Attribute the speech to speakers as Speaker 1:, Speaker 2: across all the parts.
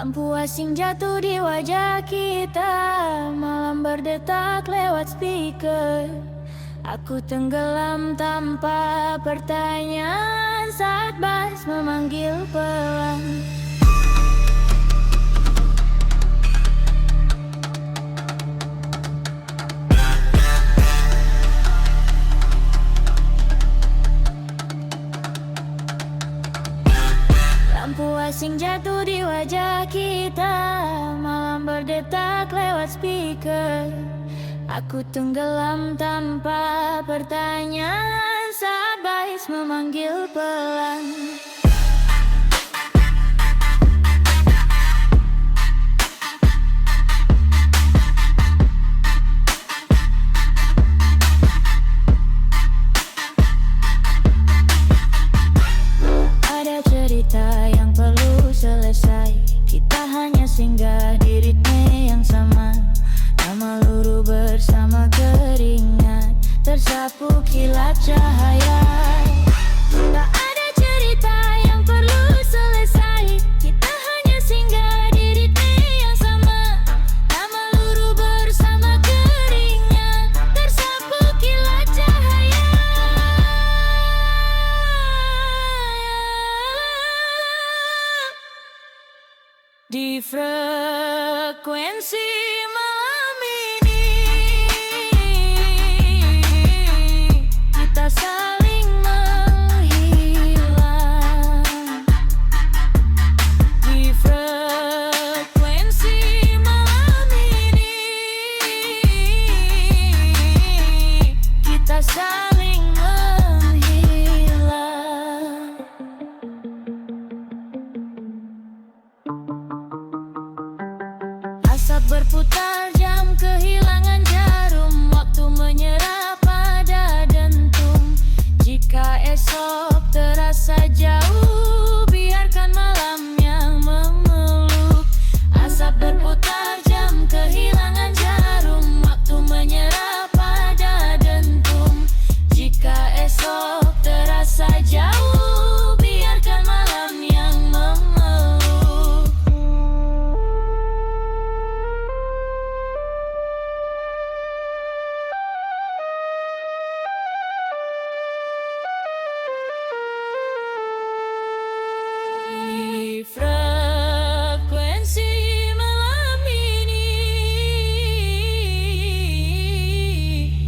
Speaker 1: Lampu asing jatuh di wajah kita, malam berdetak lewat speaker. Aku tenggelam tanpa pertanyaan saat bass memanggil pelan. Lampu asing jatuh di wajah kita, malam berdetak lewat speaker. Aku tenggelam tanpa pertanyaan saat bass memanggil pelan. Ada cerita yang perlu selesai, kita hanya singgah di ritme yang sama. Nama luruh bersama keringat, tersapu kilat cahaya. Tak ada cerita yang perlu selesai, kita hanya singgah di ritme yang sama. Nama luruh bersama keringat, tersapu kilat cahaya. Di frekuensi malam ini kita saling menghilang. Di frekuensi malam ini kita saling menghilang. Asap berputar, jam kehilangan jarum, waktu menyerah pada dentum. Jika esok terasa jauh, biarkan malam yang memeluk. Asap berputar, jam kehilangan jarum, waktu menyerah pada dentum. Jika esok terasa jauh, biarkan malam yang memeluk. Di frekuensi malam ini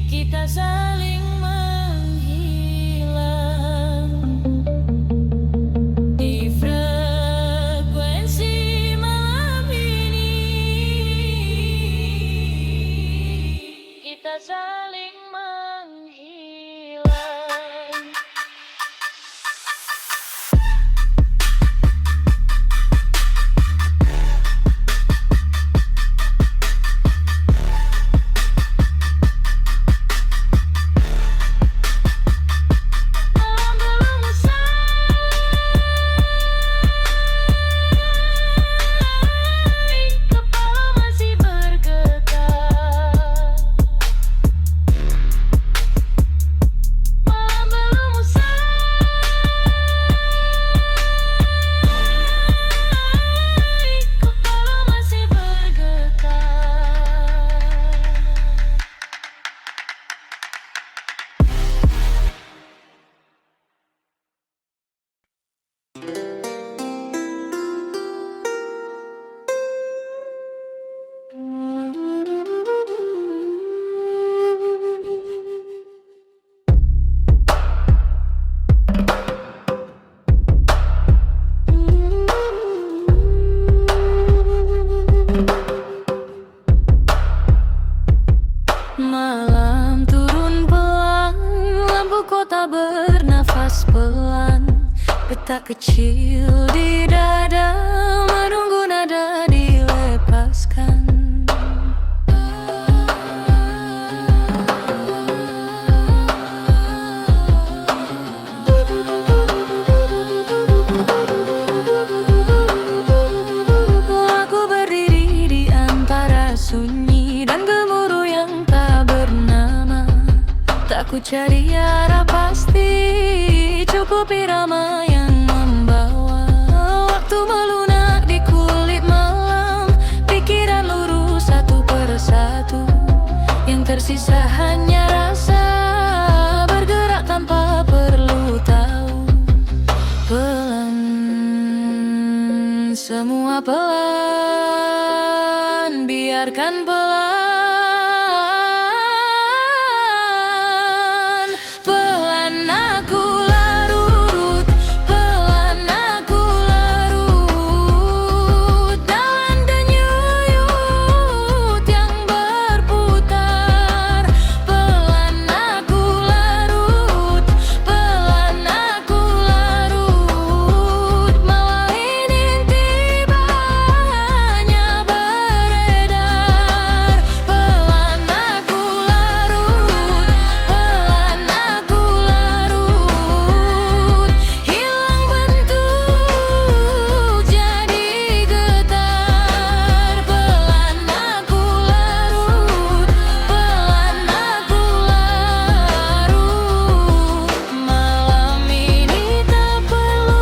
Speaker 1: kita saling menghilang. Di frekuensi malam ini kita saling menghilang. Malam belum usai, kepala masih bergetar. Malam belum usai, kepala masih bergetar. Malam turun pelan, lampu kota bernafas pelan. Petak kecil di dada menunggu nada dilepaskan. Aku berdiri di antara sunyi dan gemuruh yang tak bernama. Tak ku cari arah pasti, cukup irama yang membawa. Waktu melunak di kulit malam. membiarkan pelan pelan aku larut, pelan aku larut dalam denyut yang berputar. Pelan aku larut, pelan aku larut, malah ini tiba hanya beredar. Pelan aku larut, pelan aku larut, hilang bentuk jadi getar. Pelan aku larut, pelan aku larut, malam ini tak perlu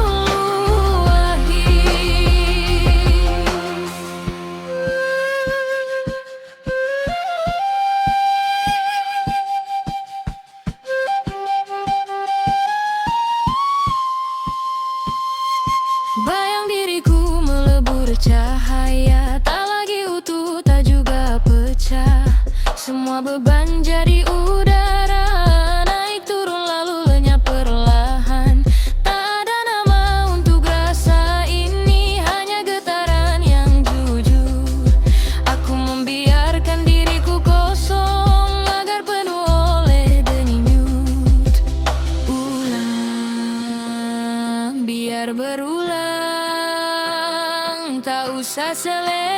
Speaker 1: bayang diriku melebur cahaya, tak lagi utuh, tak juga pecah. Semua beban jadi udara, naik turun lalu lenyap perlahan. Tak ada nama untuk rasa ini, hanya getaran yang jujur. Aku membiarkan diriku kosong agar penuh oleh denyut. Ulang, biar berulang, tak usah selesai.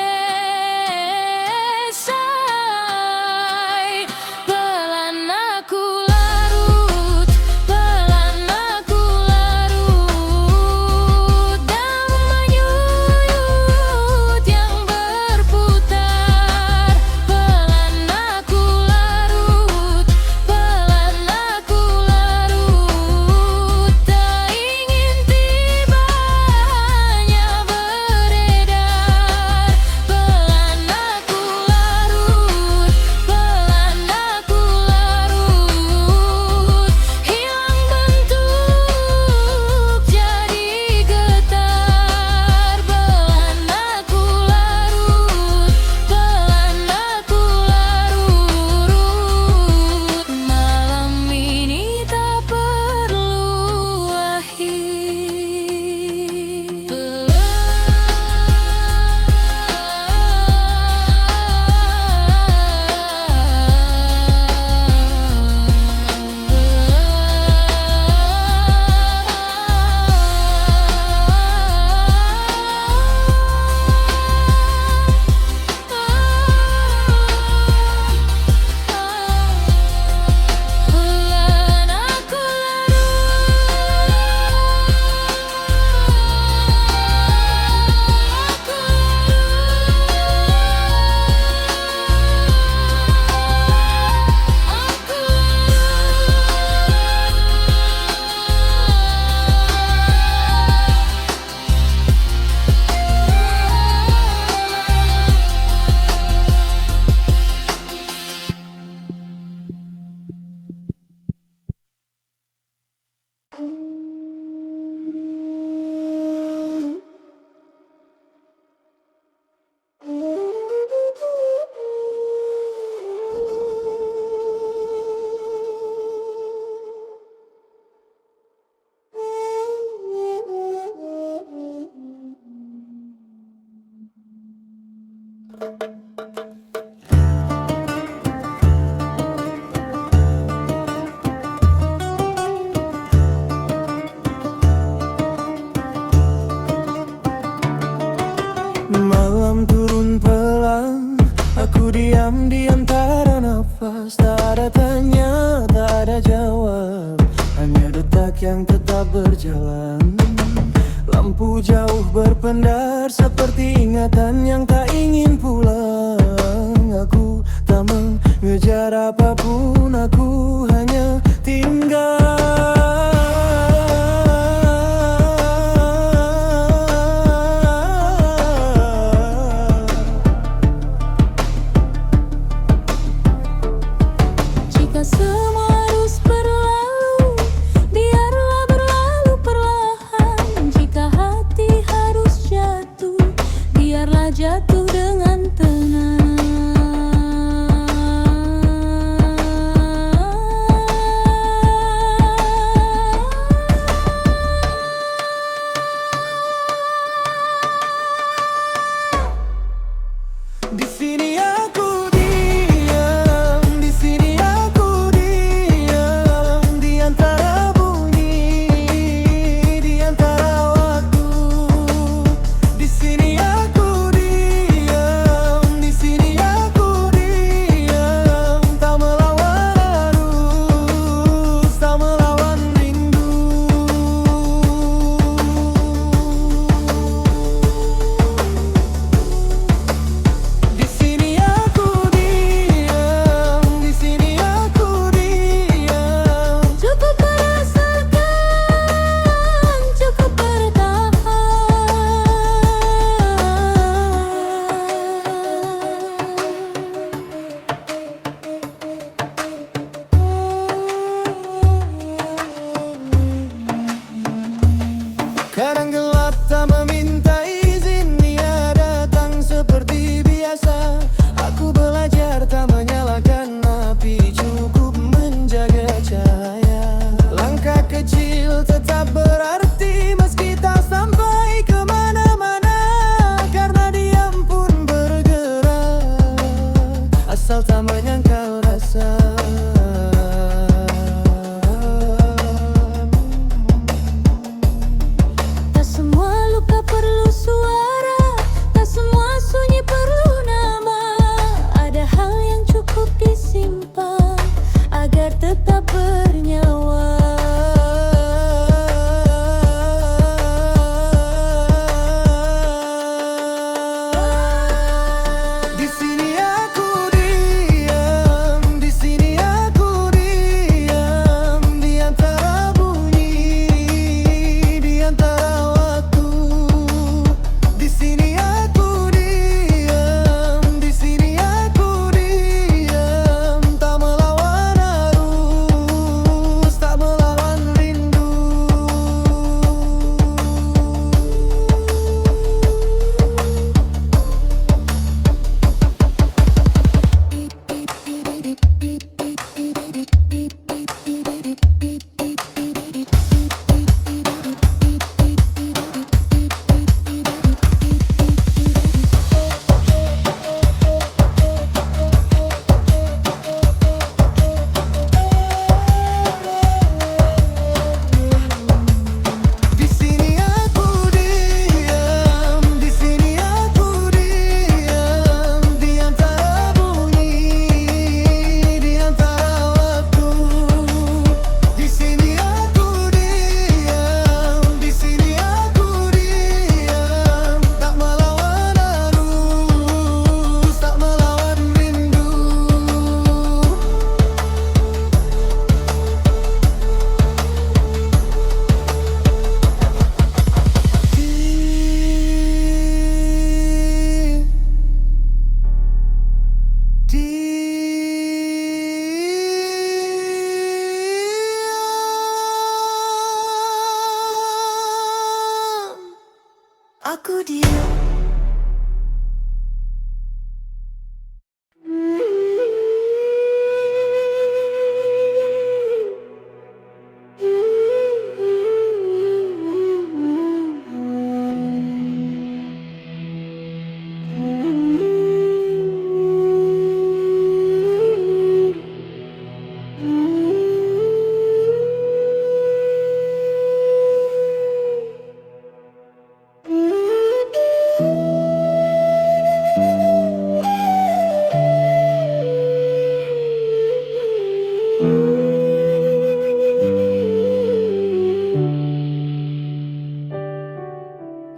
Speaker 1: Pelan aku larut, pelan aku larut dalam menyuyut yang berputar. Pelan aku larut, pelan aku larut, tak ingin tiba hanya beredar. Pelan aku larut, pelan aku larut, hilang bentuk jadi getar. Pelan aku larut, pelan aku larut, malam ini tak perlu akhir. Pelan aku
Speaker 2: Malam turun pelan, aku diam di antara nafas. Tak ada tanya, tak ada jawab, hanya detak yang tetap berjalan. Lampu jauh berpendar seperti ingatan yang tak ingin pulang. Aku tak mengejar apapun, aku hanya tinggal.
Speaker 1: Jika semua harus berlalu, biarlah berlalu perlahan. Jika hati harus jatuh, biarlah jatuh dengan
Speaker 2: biasa. Aku belajar tak menyalakan api, cukup menjaga cahaya. Langkah kecil tetap berarti meski tak sampai kemana-mana, karena diam pun bergerak asal tak menyangkal rasa.
Speaker 1: Tak semua luka perlu suara, tak semua sunyi perlu nama. Ada hal yang cukup disimpan agar tetap bernyawa.
Speaker 2: Di sini aku diam, di sini aku diam, di antara bunyi, di antara waktu. Di sini aku diam, di sini aku diam, tak melawan arus, tak melawan rindu. Di sini aku diam, di sini aku diam, di antara bunyi, di antara waktu. Di sini aku diam, di sini aku diam, tak melawan arus, tak melawan rindu. Aku diam.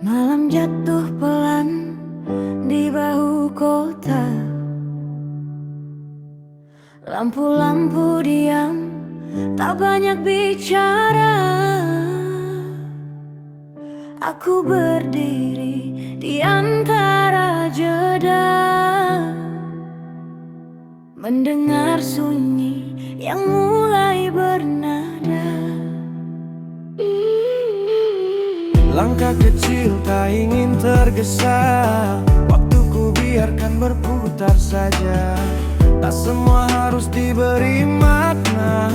Speaker 1: Malam jatuh pelan di bahu kota, lampu-lampu diam, tak banyak bicara. Aku berdiri di antara jeda, mendengar sunyi yang mulai bernada.
Speaker 2: Langkah kecil tak ingin tergesa, waktuku biarkan berputar saja. Tak semua harus diberi makna,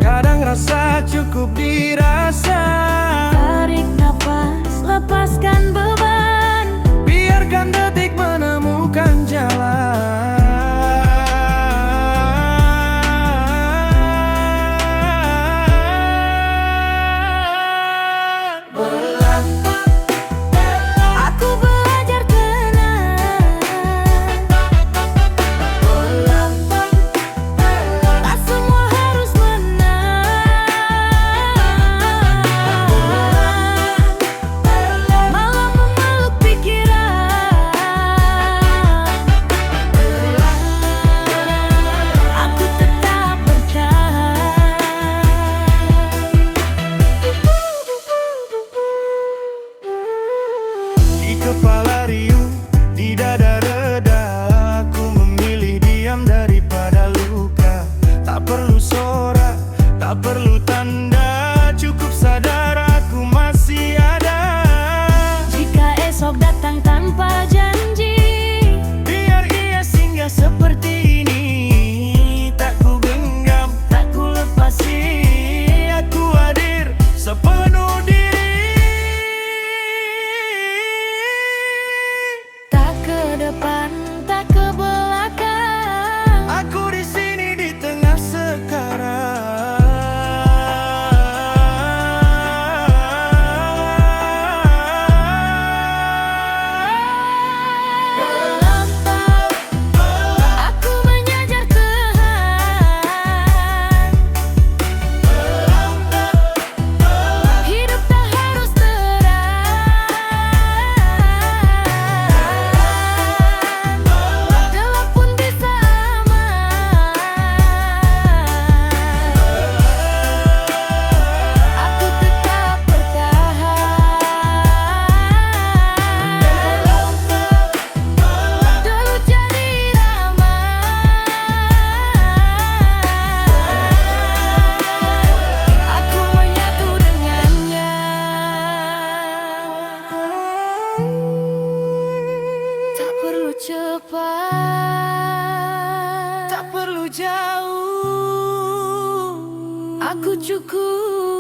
Speaker 2: kadang rasa cukup dirasa.
Speaker 1: Tarik nafas, lepaskan beban,
Speaker 2: Biarkan detik menemukan jalan.
Speaker 1: aku belajar tenang. Tak semua harus menang. Malam memeluk pikiran. Tak perlu jauh, aku cukup